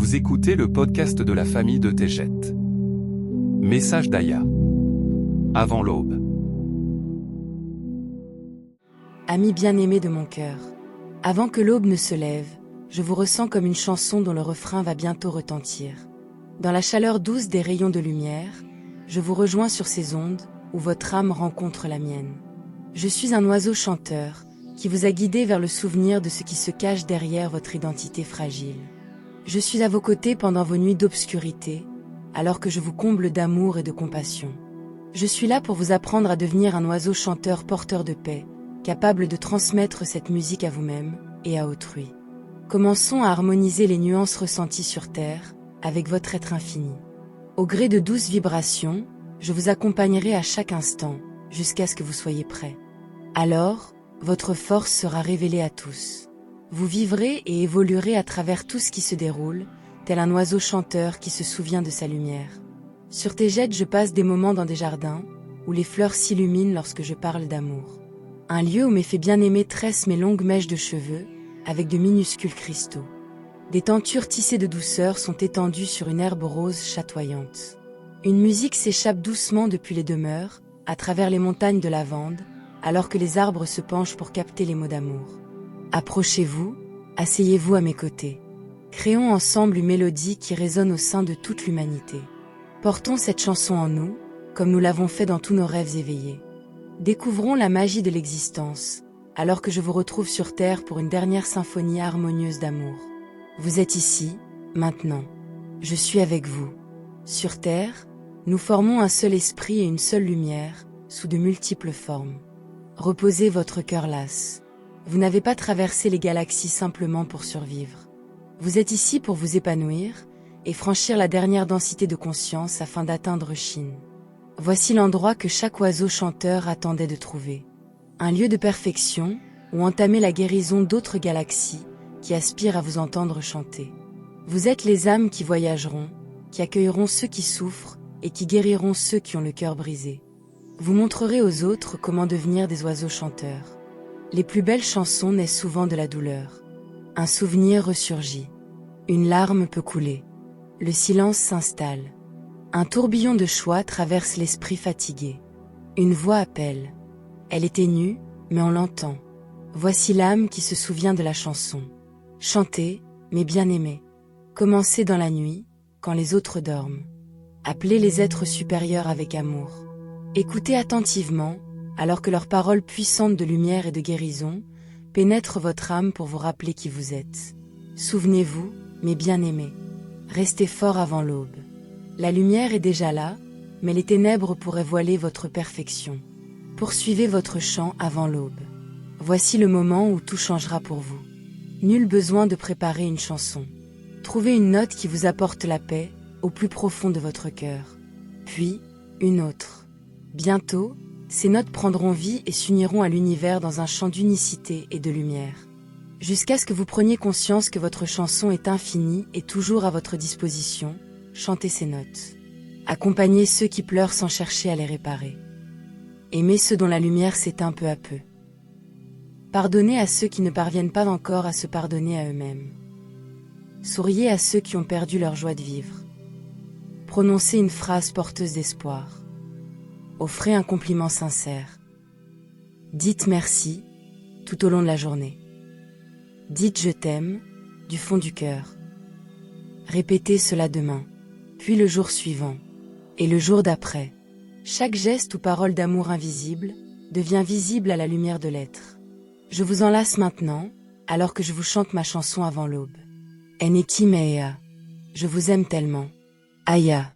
Vous écoutez le podcast de la famille de Tejet. Message d'Aya. Avant l'aube. Amis bien-aimés de mon cœur, avant que l'aube ne se lève, je vous ressens comme une chanson dont le refrain va bientôt retentir. Dans la chaleur douce des rayons de lumière, je vous rejoins sur ces ondes où votre âme rencontre la mienne. Je suis un oiseau chanteur qui vous a guidé vers le souvenir de ce qui se cache derrière votre identité fragile. Je suis à vos côtés pendant vos nuits d'obscurité, alors que je vous comble d'amour et de compassion. Je suis là pour vous apprendre à devenir un oiseau chanteur porteur de paix, capable de transmettre cette musique à vous-même et à autrui. Commençons à harmoniser les nuances ressenties sur Terre avec votre être infini. Au gré de douces vibrations, je vous accompagnerai à chaque instant, jusqu'à ce que vous soyez prêts. Alors, votre force sera révélée à tous. Vous vivrez et évoluerez à travers tout ce qui se déroule, tel un oiseau chanteur qui se souvient de sa lumière. Sur Tejet, je passe des moments dans des jardins, où les fleurs s'illuminent lorsque je parle d'amour. Un lieu où mes fées bien-aimées tressent mes longues mèches de cheveux, avec de minuscules cristaux. Des tentures tissées de douceur sont étendues sur une herbe rose chatoyante. Une musique s'échappe doucement depuis les demeures, à travers les montagnes de lavande, alors que les arbres se penchent pour capter les mots d'amour. Approchez-vous, asseyez-vous à mes côtés. Créons ensemble une mélodie qui résonne au sein de toute l'humanité. Portons cette chanson en nous, comme nous l'avons fait dans tous nos rêves éveillés. Découvrons la magie de l'existence, alors que je vous retrouve sur Terre pour une dernière symphonie harmonieuse d'amour. Vous êtes ici, maintenant. Je suis avec vous. Sur Terre, nous formons un seul esprit et une seule lumière, sous de multiples formes. Reposez votre cœur las. Vous n'avez pas traversé les galaxies simplement pour survivre. Vous êtes ici pour vous épanouir et franchir la dernière densité de conscience afin d'atteindre Chine. Voici l'endroit que chaque oiseau chanteur attendait de trouver. Un lieu de perfection où entamer la guérison d'autres galaxies qui aspirent à vous entendre chanter. Vous êtes les âmes qui voyageront, qui accueilleront ceux qui souffrent et qui guériront ceux qui ont le cœur brisé. Vous montrerez aux autres comment devenir des oiseaux chanteurs. Les plus belles chansons naissent souvent de la douleur. Un souvenir ressurgit. Une larme peut couler. Le silence s'installe. Un tourbillon de choix traverse l'esprit fatigué. Une voix appelle. Elle est ténue, mais on l'entend. Voici l'âme qui se souvient de la chanson. Chantez, mes bien-aimés. Commencez dans la nuit, quand les autres dorment. Appelez les êtres supérieurs avec amour. Écoutez attentivement, alors que leurs paroles puissantes de lumière et de guérison pénètrent votre âme pour vous rappeler qui vous êtes. Souvenez-vous, mes bien-aimés. Restez forts avant l'aube. La lumière est déjà là, mais les ténèbres pourraient voiler votre perfection. Poursuivez votre chant avant l'aube. Voici le moment où tout changera pour vous. Nul besoin de préparer une chanson. Trouvez une note qui vous apporte la paix, au plus profond de votre cœur. Puis, une autre. Bientôt, ces notes prendront vie et s'uniront à l'univers dans un chant d'unicité et de lumière. Jusqu'à ce que vous preniez conscience que votre chanson est infinie et toujours à votre disposition, chantez ces notes. Accompagnez ceux qui pleurent sans chercher à les réparer. Aimez ceux dont la lumière s'éteint peu à peu. Pardonnez à ceux qui ne parviennent pas encore à se pardonner à eux-mêmes. Souriez à ceux qui ont perdu leur joie de vivre. Prononcez une phrase porteuse d'espoir. Offrez un compliment sincère. Dites merci, tout au long de la journée. Dites je t'aime, du fond du cœur. Répétez cela demain, puis le jour suivant, et le jour d'après. Chaque geste ou parole d'amour invisible devient visible à la lumière de l'être. Je vous enlace maintenant, alors que je vous chante ma chanson avant l'aube. Eneki Mea. Je vous aime tellement. Aya.